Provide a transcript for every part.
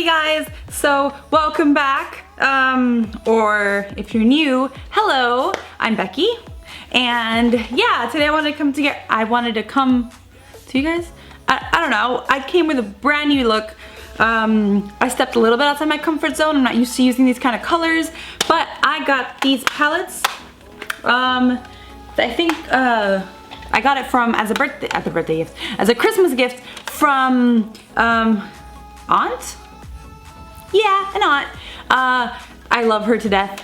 Hey guys, so welcome back, or if you're new, hello, I'm Becky, and yeah, today I wanted to come to you guys. I don't know, I came with a brand new look. I stepped a little bit outside my comfort zone. I'm not used to using these kind of colors, but I got these palettes. I think I got it from as a Christmas gift from aunt. Yeah, an aunt. I love her to death.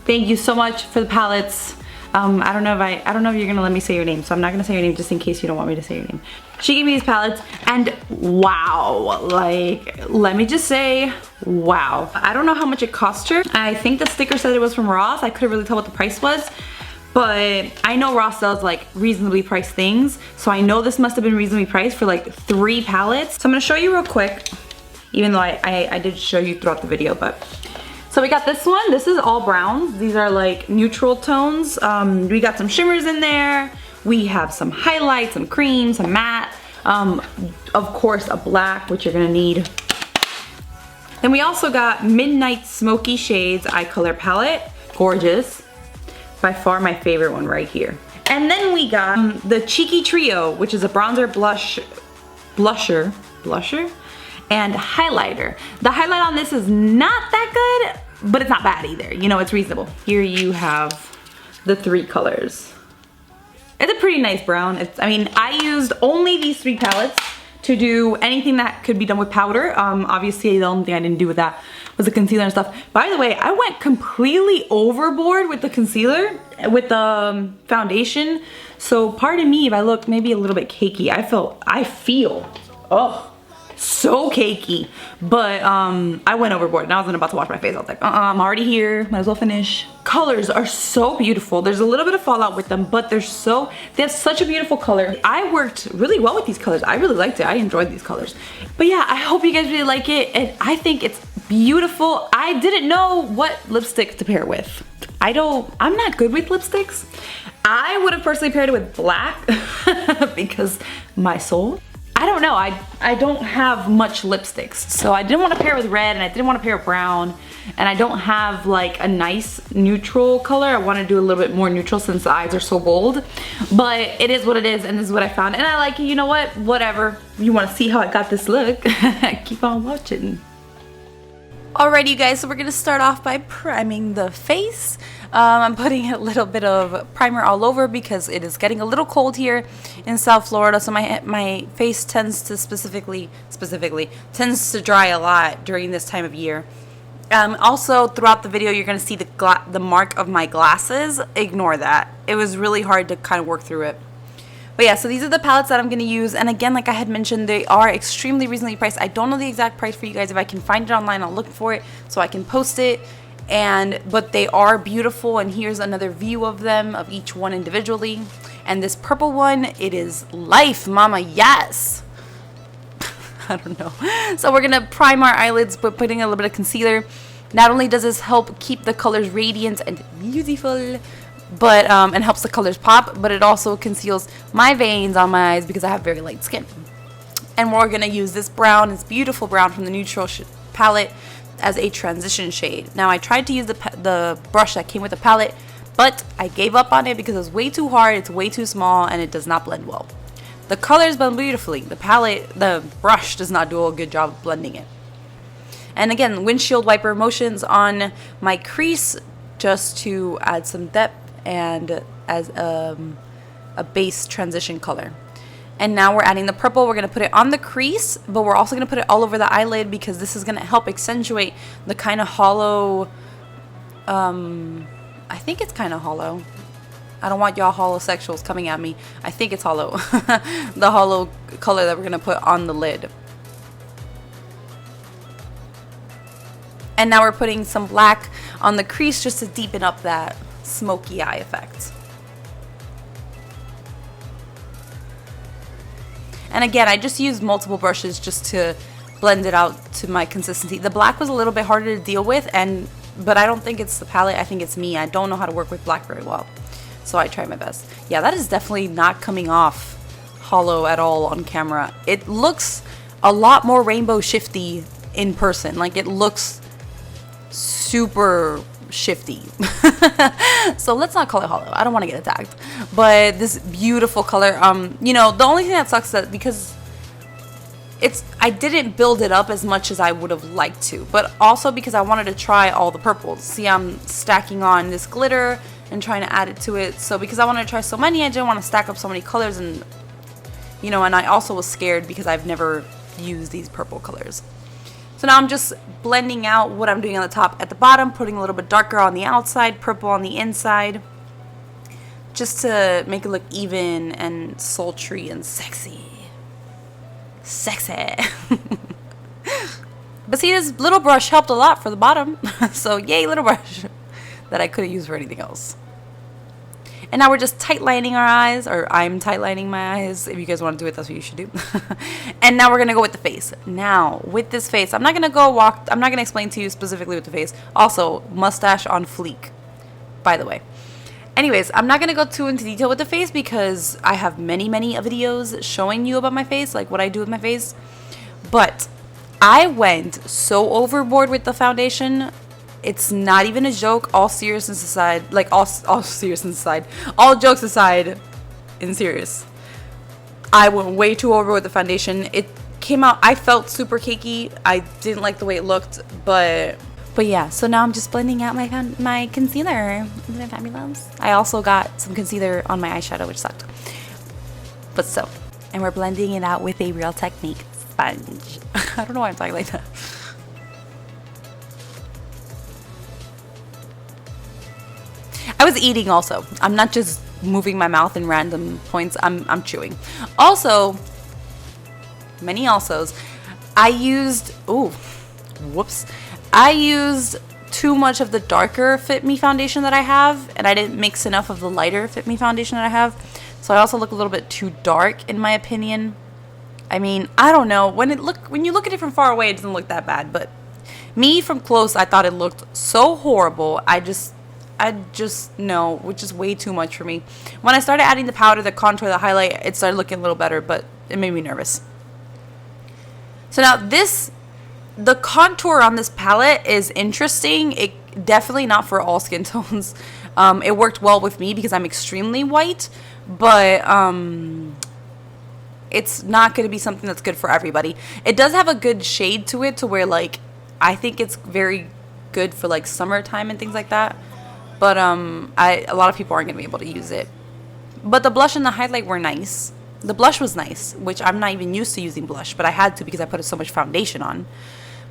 Thank you so much for the palettes. I don't know if you're gonna let me say your name, so I'm not gonna say your name just in case you don't want me to say your name. She gave me these palettes, and wow, like, let me just say, wow. I don't know how much it cost her. I think the sticker said it was from Ross. I couldn't really tell what the price was, but I know Ross sells like reasonably priced things, so I know this must have been reasonably priced for like 3 palettes. So I'm gonna show you real quick, even though I did show you throughout the video, but. So we got this one. This is all browns. These are like neutral tones. We got some shimmers in there. We have some highlights, some cream, some matte. Of course, a black, which you're gonna need. Then we also got Midnight Smoky Shades Eye Color Palette. Gorgeous. By far my favorite one right here. And then we got the Cheeky Trio, which is a bronzer, blusher, and highlighter. The highlight on this is not that good, but it's not bad either. You know, it's reasonable. Here you have the 3 colors. It's a pretty nice brown. I mean, I used only these 3 palettes to do anything that could be done with powder. Obviously, the only thing I didn't do with that was the concealer and stuff. By the way, I went completely overboard with the concealer, with the foundation. So pardon me if I look maybe a little bit cakey. I feel, oh, so cakey, but I went overboard and I wasn't about to wash my face. I was like, I'm already here, might as well finish. Colors are so beautiful. There's a little bit of fallout with them, but they have such a beautiful color. I worked really well with these colors. I really liked it. I enjoyed these colors. But yeah, I hope you guys really like it, and I think it's beautiful. I didn't know what lipstick to pair with. I'm not good with lipsticks. I would have personally paired it with black because my soul. I don't know, I don't have much lipsticks, so I didn't want to pair with red, and I didn't want to pair with brown, and I don't have like a nice neutral color. I want to do a little bit more neutral since the eyes are so bold, but it is what it is, and this is what I found, and I like it. You know what, whatever. You want to see how I got this look? Keep on watching. Alrighty, you guys, so we're gonna start off by priming the face. I'm putting a little bit of primer all over because it is getting a little cold here in South Florida, so my face tends to dry a lot during this time of year. Also, throughout the video, you're gonna see the mark of my glasses. Ignore that. It was really hard to kind of work through it. But yeah, so these are the palettes that I'm going to use, and again, like I had mentioned, they are extremely reasonably priced. I don't know the exact price for you guys. If I can find it online, I'll look for it so I can post it. But they are beautiful, and here's another view of them, of each one individually. And this purple one, it is life, mama, yes! I don't know. So we're going to prime our eyelids by putting a little bit of concealer. Not only does this help keep the colors radiant and beautiful, but and helps the colors pop, but it also conceals my veins on my eyes because I have very light skin. And we're gonna use this brown, this beautiful brown from the neutral palette, as a transition shade. Now I tried to use the brush that came with the palette, but I gave up on it because it was way too hard, it's way too small, and it does not blend well. The colors blend beautifully. The brush does not do a good job of blending it. And again, windshield wiper motions on my crease just to add some depth and as a base transition color. And now we're adding the purple. We're going to put it on the crease, but we're also going to put it all over the eyelid because this is going to help accentuate the kind of hollow, I think it's kind of hollow. I don't want y'all holosexuals coming at me. I think it's hollow. The hollow color that we're going to put on the lid. And now we're putting some black on the crease just to deepen up that smoky eye effect. And again, I just used multiple brushes just to blend it out to my consistency. The black was a little bit harder to deal with, but I don't think it's the palette. I think it's me. I don't know how to work with black very well, so I tried my best. Yeah, that is definitely not coming off hollow at all on camera. It looks a lot more rainbow shifty in person. Like, it looks super shifty. So let's not call it hollow. I don't want to get attacked. But this beautiful color, you know, the only thing that sucks that because I didn't build it up as much as I would have liked to, but also because I wanted to try all the purples. See, I'm stacking on this glitter and trying to add it to it. So because I wanted to try so many, I didn't want to stack up so many colors, and you know, and I also was scared because I've never used these purple colors. So now I'm just blending out what I'm doing on the top at the bottom, putting a little bit darker on the outside, purple on the inside, just to make it look even and sultry and sexy. Sexy. But see, this little brush helped a lot for the bottom. So yay, little brush that I could have used for anything else. And now we're just tight lining our eyes, or I'm tight lining my eyes. If you guys want to do it, that's what you should do. And now we're gonna go with the face. Now with this face, I'm not gonna explain to you specifically with the face. Also, mustache on fleek, by the way. Anyways, I'm not gonna go too into detail with the face because I have many videos showing you about my face, like what I do with my face. But I went so overboard with the foundation. It's not even a joke. All seriousness aside, like all seriousness aside, all jokes aside, and serious, I went way too over with the foundation. It came out, I felt super cakey. I didn't like the way it looked, but yeah. So now I'm just blending out my concealer. Isn't it fabulous? I also got some concealer on my eyeshadow, which sucked. But so, and we're blending it out with a Real Technique sponge. I don't know why I'm talking like that. I was eating also. I'm not just moving my mouth in random points. I'm chewing. Also, many alsos. I used too much of the darker Fit Me foundation that I have, and I didn't mix enough of the lighter Fit Me foundation that I have. So I also look a little bit too dark in my opinion. I mean, I don't know. When you look at it from far away, it doesn't look that bad, but me from close, I thought it looked so horrible. I just no, which is way too much for me. When I started adding the powder, the contour, the highlight, it started looking a little better, but it made me nervous. So now the contour on this palette is interesting. It definitely not for all skin tones. It worked well with me because I'm extremely white, but it's not going to be something that's good for everybody. It does have a good shade to it, to where like I think it's very good for like summertime and things like that. But a lot of people aren't going to be able to use it. But the blush and the highlight were nice. The blush was nice, which I'm not even used to using blush, but I had to because I put so much foundation on.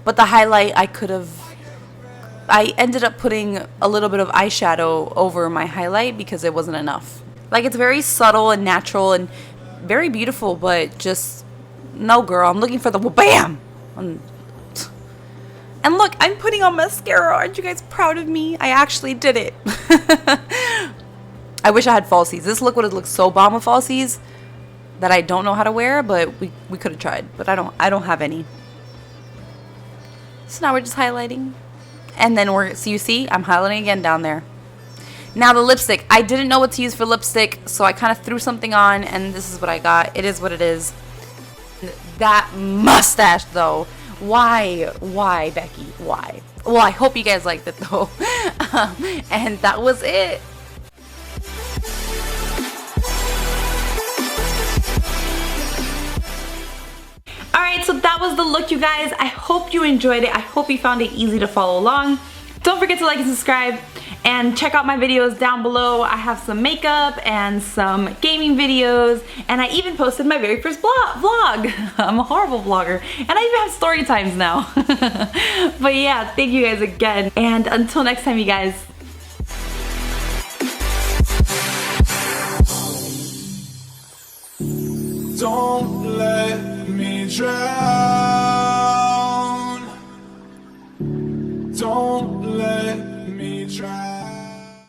But the highlight, I ended up putting a little bit of eyeshadow over my highlight because it wasn't enough. Like, it's very subtle and natural and very beautiful, but just, no girl, I'm looking for the bam! And look, I'm putting on mascara. Aren't you guys proud of me? I actually did it. I wish I had falsies. This look would have looked so bomb with falsies that I don't know how to wear, but we could have tried. But I don't have any. So now we're just highlighting. And then so you see, I'm highlighting again down there. Now the lipstick. I didn't know what to use for lipstick, so I kind of threw something on, and this is what I got. It is what it is. That mustache, though. Why, Becky? Why? Well, I hope you guys liked it, though. And that was it. Alright, so that was the look, you guys. I hope you enjoyed it. I hope you found it easy to follow along. Don't forget to like and subscribe, and check out my videos down below. I have some makeup and some gaming videos, and I even posted my very first vlog. I'm a horrible vlogger, and I even have story times now. But yeah, thank you guys again, and until next time, you guys. Don't let me drown.